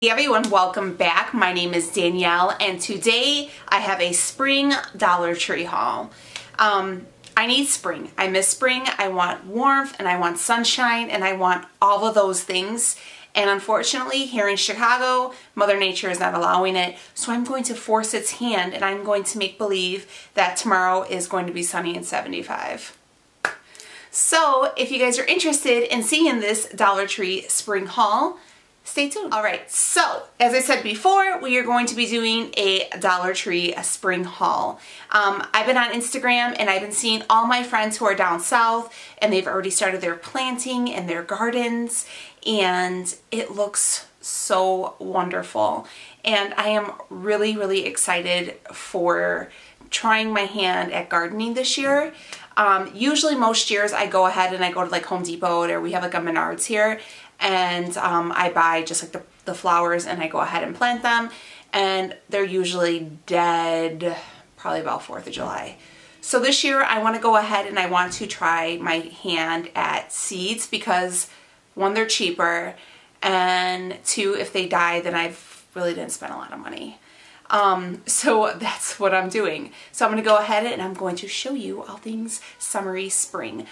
Hey everyone, welcome back. My name is Danielle and today I have a spring Dollar Tree haul. I need spring. I miss spring. I want warmth and I want sunshine and I want all of those things. And unfortunately here in Chicago, Mother Nature is not allowing it. So I'm going to force its hand and I'm going to make believe that tomorrow is going to be sunny and 75. So if you guys are interested in seeing this Dollar Tree spring haul, stay tuned. Alright, so as I said before, we are going to be doing a Dollar Tree spring haul. I've been on Instagram and I've been seeing all my friends who are down south and they've already started their planting in their gardens and it looks so wonderful. And I am really excited for trying my hand at gardening this year. Usually most years I go ahead and I go to like Home Depot or we have like a Menards here and I buy just like the flowers and I go ahead and plant them and they're usually dead probably about 4th of July. So this year I want to go ahead and I want to try my hand at seeds because one, they're cheaper, and two, if they die then I've really didn't spend a lot of money. So that's what I'm doing. So I'm going to go ahead and I'm going to show you all things summery spring.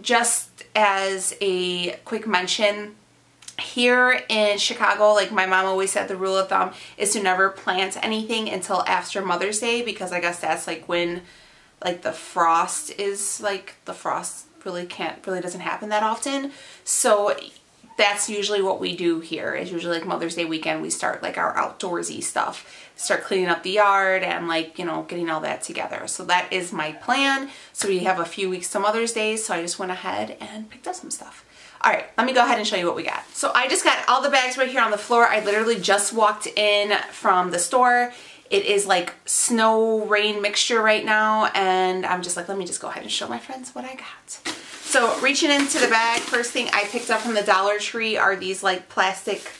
Just as a quick mention, here in Chicago, like my mom always said, the rule of thumb is to never plant anything until after Mother's Day because I guess that's like when like the frost is like, the frost really doesn't happen that often. So that's usually what we do here. Is usually like Mother's Day weekend we start like our outdoorsy stuff. Start cleaning up the yard and like, you know, getting all that together. So that is my plan. So we have a few weeks to Mother's Day, so I just went ahead and picked up some stuff. Alright, let me go ahead and show you what we got. So I just got all the bags right here on the floor. I literally just walked in from the store. It is like snow rain mixture right now and I'm just like, let me just go ahead and show my friends what I got. So reaching into the bag, first thing I picked up from the Dollar Tree are these like plastic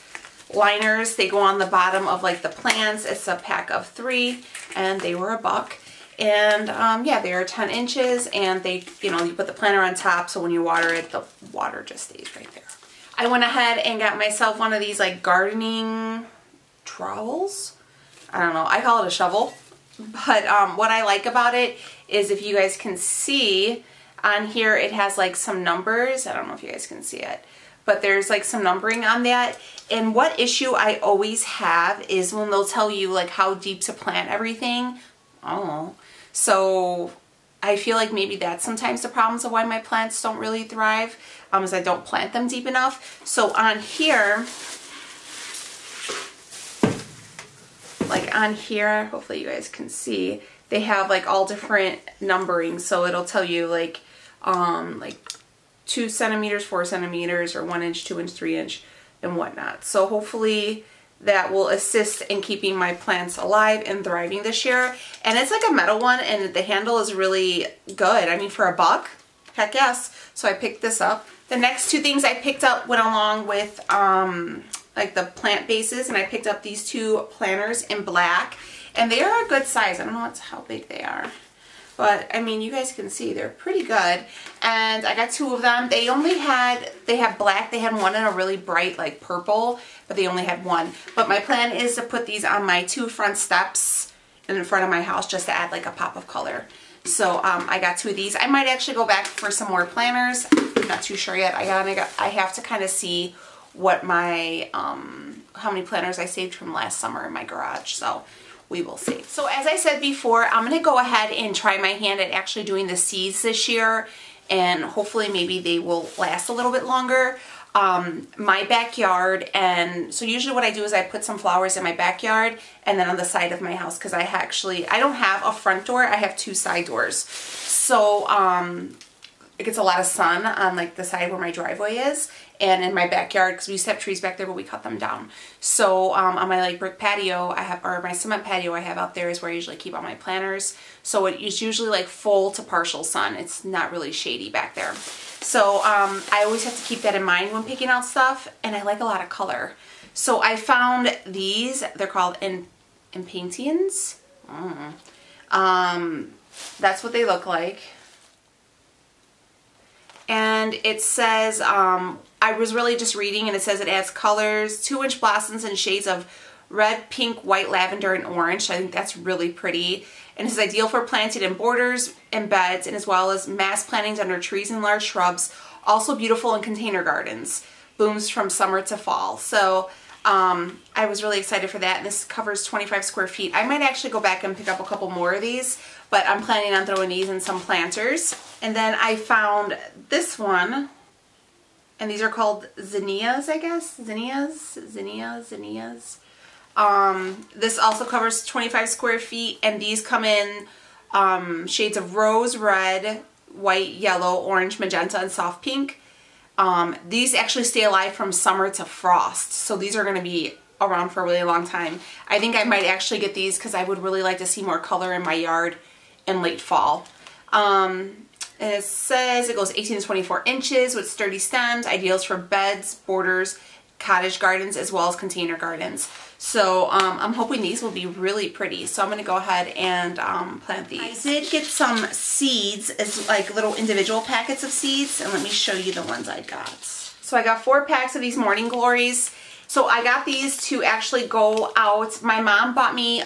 liners. They go on the bottom of like the plants. It's a pack of 3 and they were $1. And yeah, they are 10 inches and they, you know, you put the planter on top so when you water it, the water just stays right there. I went ahead and got myself one of these like gardening trowels. I don't know, I call it a shovel. But what I like about it is if you guys can see, on here it has like some numbers. I don't know if you guys can see it, but there's like some numbering on that. And what issue I always have is when they'll tell you like how deep to plant everything. I don't know. So I feel like maybe that's sometimes the problems of why my plants don't really thrive, is I don't plant them deep enough. So on here, like on here, hopefully you guys can see, they have like all different numbering. So it'll tell you like 2 centimeters, 4 centimeters, or 1 inch, 2 inch, 3 inch, and whatnot. So hopefully that will assist in keeping my plants alive and thriving this year. And it's like a metal one and the handle is really good. I mean, for $1, heck yes. So I picked this up. The next 2 things I picked up went along with like the plant bases, and I picked up these 2 planters in black. And they are a good size. I don't know how big they are. But, I mean, you guys can see they're pretty good. And I got 2 of them. They have black. They had one in a really bright, like, purple. But they only had one. But my plan is to put these on my 2 front steps in front of my house just to add, like, a pop of color. So, I got 2 of these. I might actually go back for some more planters. I'm not too sure yet. I have to kind of see what my, how many planters I saved from last summer in my garage. So we will see. So as I said before, I'm going to go ahead and try my hand at actually doing the seeds this year, and hopefully maybe they will last a little bit longer. My backyard, and so usually what I do is I put some flowers in my backyard and then on the side of my house, because I don't have a front door, I have 2 side doors. So it gets a lot of sun on like the side where my driveway is and in my backyard, because we used to have trees back there but we cut them down. So on my like brick patio I have, or my cement patio I have out there, is where I usually keep all my planters. So it is usually like full to partial sun. It's not really shady back there. So I always have to keep that in mind when picking out stuff, and I like a lot of color. So I found these, they're called Impatiens. That's what they look like. And it says, I was really just reading, and it says it adds colors, 2-inch blossoms in shades of red, pink, white, lavender, and orange. I think that's really pretty. And it's ideal for planting in borders and beds, and as well as mass plantings under trees and large shrubs. Also beautiful in container gardens. Blooms from summer to fall. So I was really excited for that. And this covers 25 square feet. I might actually go back and pick up a couple more of these, but I'm planning on throwing these in some planters. And then I found this one, and these are called zinnias, I guess. Zinnias. This also covers 25 square feet, and these come in shades of rose, red, white, yellow, orange, magenta, and soft pink. These actually stay alive from summer to frost, so these are going to be around for a really long time. I think I might actually get these because I would really like to see more color in my yard in late fall. And it says it goes 18 to 24 inches with sturdy stems, ideals for beds, borders, cottage gardens, as well as container gardens. So I'm hoping these will be really pretty. So I'm going to go ahead and plant these. I did get some seeds, as like little individual packets of seeds, and let me show you the ones I got. So I got 4 packs of these Morning Glories. So I got these to actually go out. My mom bought me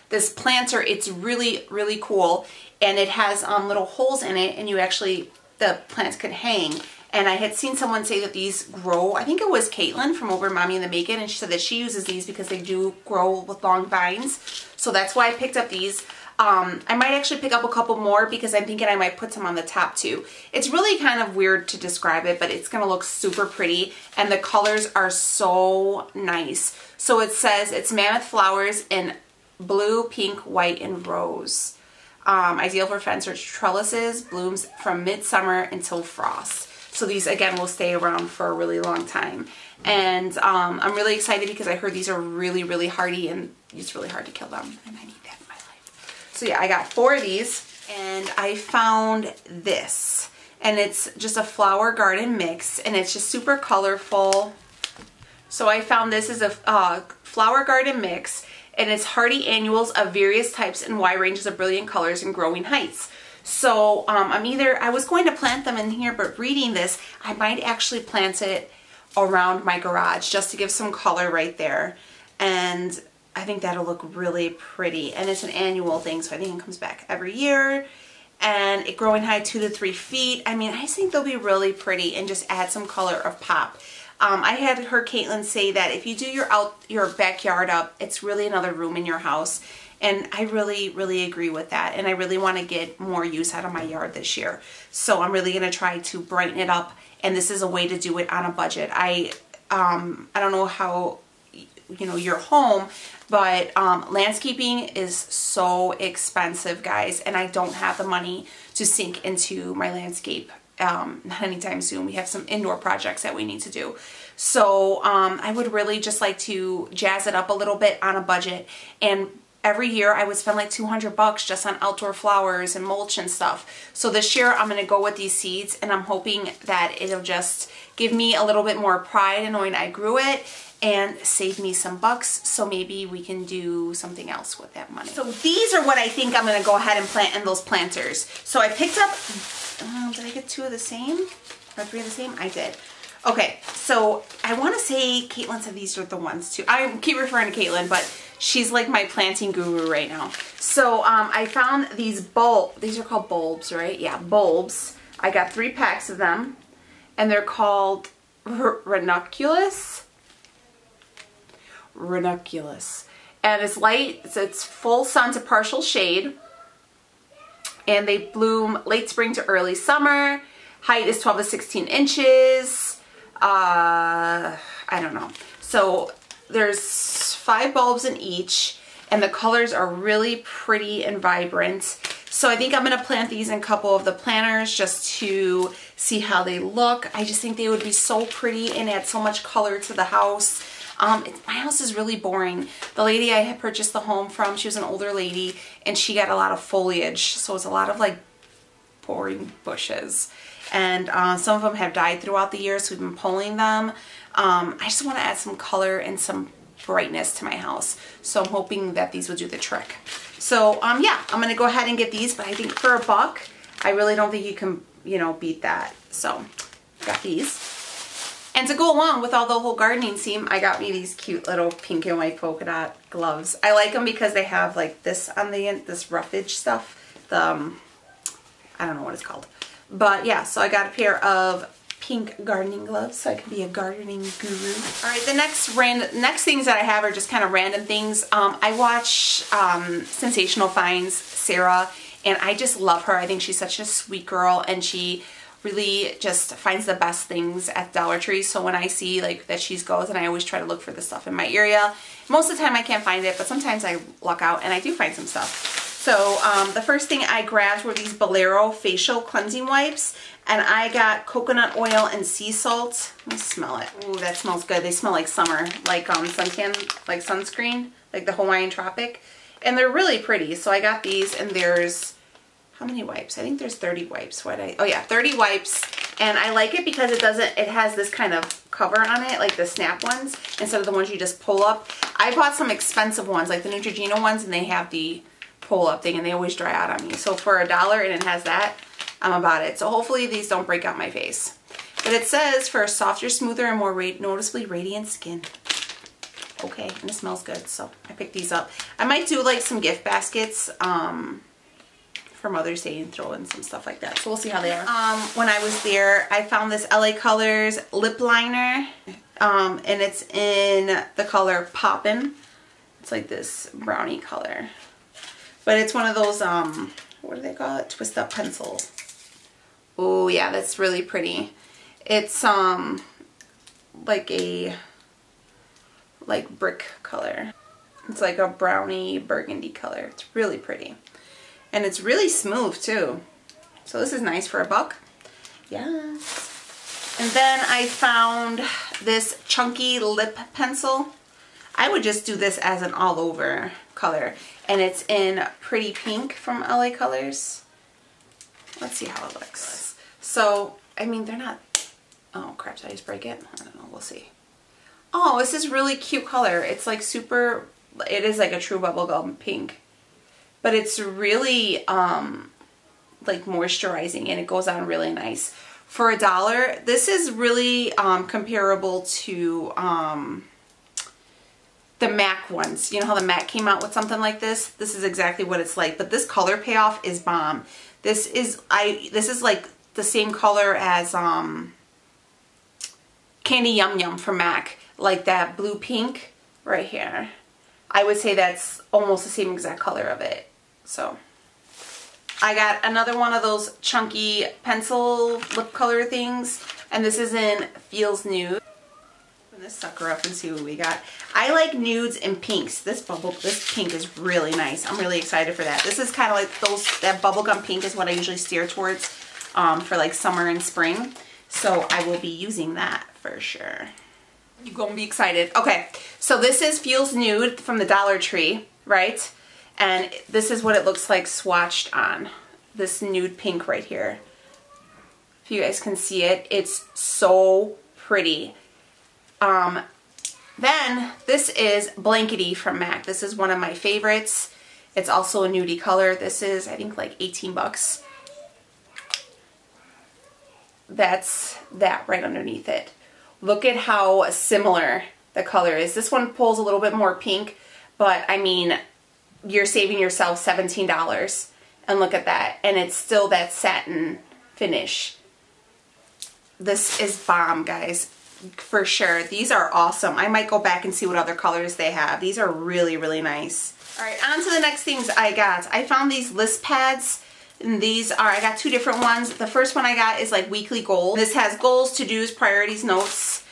this planter. It's really, really cool, and it has little holes in it, and you actually, the plants can hang. And I had seen someone say that these grow, I think it was Caitlin from over Mommy and the Bacon, and she said that she uses these because they do grow with long vines. So that's why I picked up these. I might actually pick up a couple more because I'm thinking I might put some on the top too. It's really kind of weird to describe it, but it's going to look super pretty, and the colors are so nice. So it says it's Mammoth Flowers in blue, pink, white, and rose. Ideal for fence or trellises, blooms from midsummer until frost. So these, again, will stay around for a really long time. And I'm really excited because I heard these are really, really hardy, and it's really hard to kill them. And I need that in my life. So yeah, I got 4 of these, and I found this. And it's just a flower garden mix, and it's just super colorful. So I found this as a flower garden mix, and it's hardy annuals of various types and wide ranges of brilliant colors and growing heights. So I was going to plant them in here, but reading this, I might actually plant it around my garage just to give some color right there. And I think that'll look really pretty. And it's an annual thing, so I think it comes back every year. And it growing high 2 to 3 feet. I mean, I just think they'll be really pretty and just add some color of pop. I had heard Caitlin say that if you do your backyard up, it's really another room in your house. And I really, really agree with that. And I really want to get more use out of my yard this year. So I'm really going to try to brighten it up. And this is a way to do it on a budget. I don't know how, your home, but landscaping is so expensive, guys. And I don't have the money to sink into my landscape not anytime soon. We have some indoor projects that we need to do. So I would really just like to jazz it up a little bit on a budget. And every year I would spend like $200 just on outdoor flowers and mulch and stuff. So this year I'm going to go with these seeds, and I'm hoping that it'll just give me a little bit more pride in knowing I grew it and save me some bucks, so maybe we can do something else with that money. So these are what I think I'm going to go ahead and plant in those planters. So I picked up, did I get 2 of the same? Or 3 of the same? I did. Okay, so I want to say Caitlin said these are the ones too. I keep referring to Caitlin, but she's like my planting guru right now. So I found these these are called bulbs, right? Yeah, bulbs. I got 3 packs of them, and they're called ranunculus. And it's light, so it's full sun to partial shade, and they bloom late spring to early summer. Height is 12 to 16 inches. I don't know. So there's 5 bulbs in each, and the colors are really pretty and vibrant. So I think I'm going to plant these in a couple of the planters just to see how they look. I just think they would be so pretty and add so much color to the house. My house is really boring. The lady I had purchased the home from, she was an older lady, and she got a lot of foliage. So it's a lot of like boring bushes. And some of them have died throughout the years, so we've been pulling them. I just want to add some color and some brightness to my house. So I'm hoping that these will do the trick. So yeah, I'm going to go ahead and get these, but I think for $1, I really don't think you can you know, beat that. So I got these. And to go along with all the whole gardening theme, I got me these cute little pink and white polka dot gloves. I like them because they have like this on the end, this roughage stuff. The, I don't know what it's called. But yeah, so I got a pair of pink gardening gloves so I can be a gardening guru. All right, the next things that I have are just kind of random things. I watch Sensational Finds Sarah, and I just love her. I think she's such a sweet girl, and she really just finds the best things at Dollar Tree. So when I see like that she goes, and I always try to look for the stuff in my area. Most of the time I can't find it, but sometimes I luck out and I do find some stuff. So the first thing I grabbed were these Bolero facial cleansing wipes, and I got coconut oil and sea salt. Let me smell it. Ooh, that smells good. They smell like summer, like suntan, like sunscreen, like the Hawaiian Tropic. And they're really pretty. So I got these, and there's, how many wipes? I think there's 30 wipes. Oh yeah, 30 wipes. And I like it because it has this kind of cover on it, like the snap ones, instead of the ones you just pull up. I bought some expensive ones, like the Neutrogena ones, and they have the pull up thing, and they always dry out on me. So for $1 and it has that, I'm about it. So hopefully these don't break out my face. But it says for a softer, smoother, and more noticeably radiant skin. Okay, and it smells good, so I picked these up. I might do like some gift baskets for Mother's Day and throw in some stuff like that. So we'll see how they are. When I was there, I found this LA Colors lip liner, and it's in the color Poppin'. It's like this brownie color. But it's one of those, what do they call it? Twist up pencils. Oh yeah, that's really pretty. It's like a brick color. It's like a brownie burgundy color. It's really pretty. And it's really smooth too. So this is nice for $1. Yes. And then I found this chunky lip pencil. I would just do this as an all over color. And it's in Pretty Pink from LA Colors. Let's see how it looks. So, I mean, they're not, oh crap, did I just break it? I don't know, we'll see. Oh, this is really cute color. It's like super, it is like a true bubblegum pink. But it's really like moisturizing, and it goes on really nice. For $1, this is really comparable to the MAC ones. You know how the MAC came out with something like this? This is exactly what it's like, but this color payoff is bomb. This is like the same color as Candy Yum Yum from MAC, like that blue pink right here. I would say that's almost the same exact color of it. So I got another one of those chunky pencil lip color things, and this is in Feels Nude. Open this sucker up and see what we got. I like nudes and pinks. This pink is really nice. I'm really excited for that. This is kind of like that bubblegum pink is what I usually steer towards for like summer and spring. So I will be using that for sure. You're gonna be excited. Okay, so this is Feels Nude from the Dollar Tree, right? And this is what it looks like swatched on. This nude pink right here. If you guys can see it, it's so pretty. Then this is Blankety from MAC. This is one of my favorites. It's also a nudie color. This is, I think, like 18 bucks. That's that right underneath it. Look at how similar the color is. This one pulls a little bit more pink, but I mean, you're saving yourself $17. And look at that. And it's still that satin finish. This is bomb, guys. For sure. These are awesome. I might go back and see what other colors they have. These are really, really nice. Alright, on to the next things I got. I found these list pads. And these are, I got two different ones. The first one I got is like weekly goals. This has goals, to-dos, priorities, notes.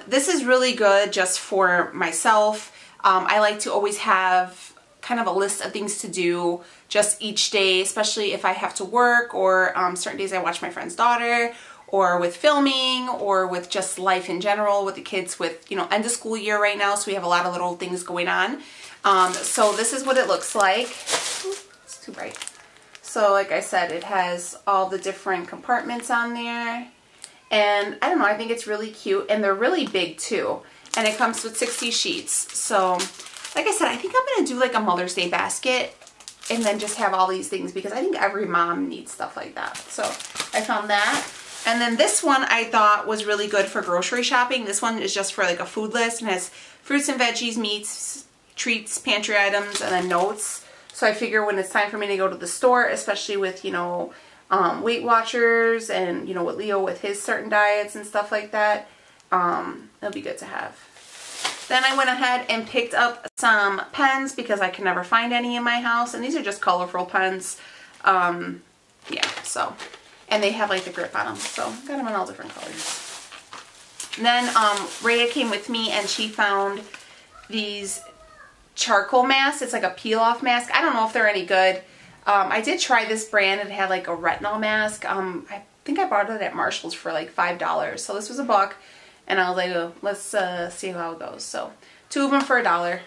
This is really good just for myself. I like to always have kind of a list of things to do just each day, especially if I have to work, or certain days I watch my friend's daughter, or with filming, or with just life in general with the kids, with, you know, end of school year right now, so we have a lot of little things going on. So this is what it looks like. Ooh, it's too bright. So like I said, it has all the different compartments on there. And I don't know, I think it's really cute. And they're really big too. And it comes with 60 sheets. So like I said, I think I'm going to do like a Mother's Day basket and then just have all these things, because I think every mom needs stuff like that. So I found that. And then this one I thought was really good for grocery shopping. This one is just for like a food list and has fruits and veggies, meats, treats, pantry items, and then notes. So I figure when it's time for me to go to the store, especially with, you know, Weight Watchers and, you know, with Leo with his certain diets and stuff like that, it'll be good to have. Then I went ahead and picked up some pens because I can never find any in my house. And these are just colorful pens. Yeah, so. And they have like the grip on them. So got them in all different colors. And then Rhea came with me and she found these charcoal masks. It's like a peel off mask. I don't know if they're any good. I did try this brand. It had like a retinol mask. I think I bought it at Marshall's for like $5. So this was $1. And I was like, oh, let's see how it goes. So 2 of them for $1.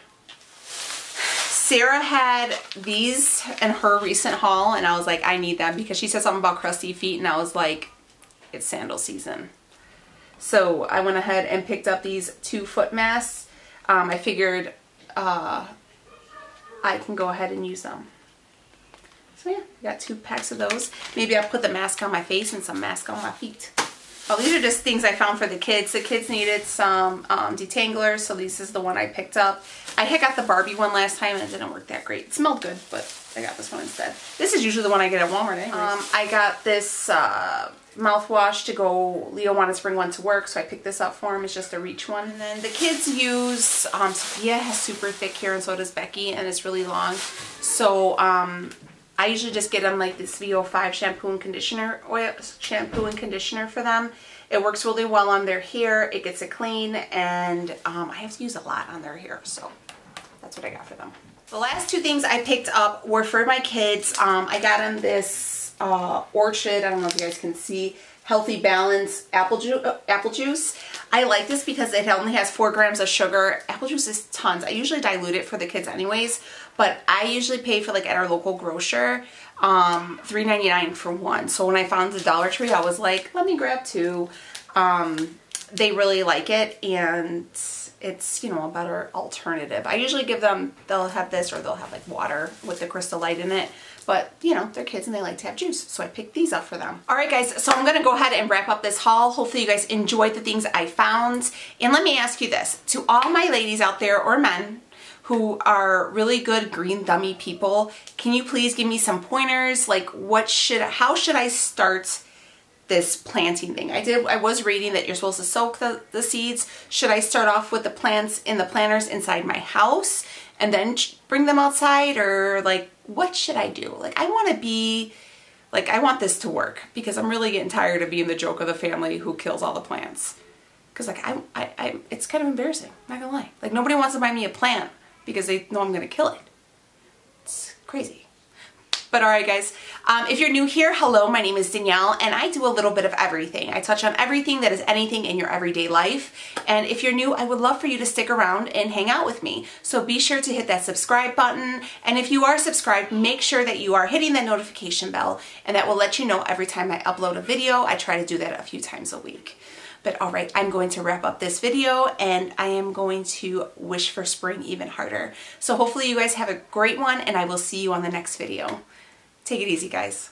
Sarah had these in her recent haul, and I was like, I need them because she said something about crusty feet, and I was like, it's sandal season. So I went ahead and picked up these 2 foot masks. I figured I can go ahead and use them. So yeah, I got 2 packs of those. Maybe I'll put the mask on my face and some mask on my feet. Oh, these are just things I found for the kids. The kids needed some Detangler, so this is the one I picked up. I had got the Barbie one last time and it didn't work that great. It smelled good, but I got this one instead. This is usually the one I get at Walmart anyways. I got this mouthwash to go. Leo wanted to bring one to work, so I picked this up for him. It's just a reach one. And then the kids use, Sophia has super thick hair and so does Becky, and it's really long. So I usually just get them like this VO5 shampoo and conditioner for them. It works really well on their hair. It gets it clean, and I have to use a lot on their hair, so that's what I got for them. The last 2 things I picked up were for my kids. I got them this Orchard, I don't know if you guys can see, Healthy Balance apple juice. I like this because it only has 4 grams of sugar. Apple juice is tons. I usually dilute it for the kids anyways, but I usually pay for, like, at our local grocer, $3.99 for 1. So when I found the Dollar Tree, I was like, let me grab 2. They really like it, and it's, you know, a better alternative. I usually give them, they'll have this or they'll have like water with the Crystal Light in it. But, you know, they're kids and they like to have juice. So I picked these up for them. Alright guys, so I'm going to go ahead and wrap up this haul. Hopefully you guys enjoyed the things I found. And let me ask you this. To all my ladies out there, or men, who are really good green thummy people, can you please give me some pointers? Like, how should I start this planting thing? I was reading that you're supposed to soak the seeds. Should I start off with the plants in the planters inside my house and then bring them outside, or like, what should I do? Like, I want to be, like, I want this to work because I'm really getting tired of being the joke of the family who kills all the plants. Because like, it's kind of embarrassing, I'm not gonna lie. Like, nobody wants to buy me a plant because they know I'm gonna kill it. It's crazy. But alright guys, if you're new here, hello, my name is Danielle, and I do a little bit of everything. I touch on everything that is anything in your everyday life. And if you're new, I would love for you to stick around and hang out with me. So be sure to hit that subscribe button. And if you are subscribed, make sure that you are hitting that notification bell, and that will let you know every time I upload a video. I try to do that a few times a week. But alright, I'm going to wrap up this video, and I am going to wish for spring even harder. So hopefully you guys have a great one, and I will see you on the next video. Take it easy, guys.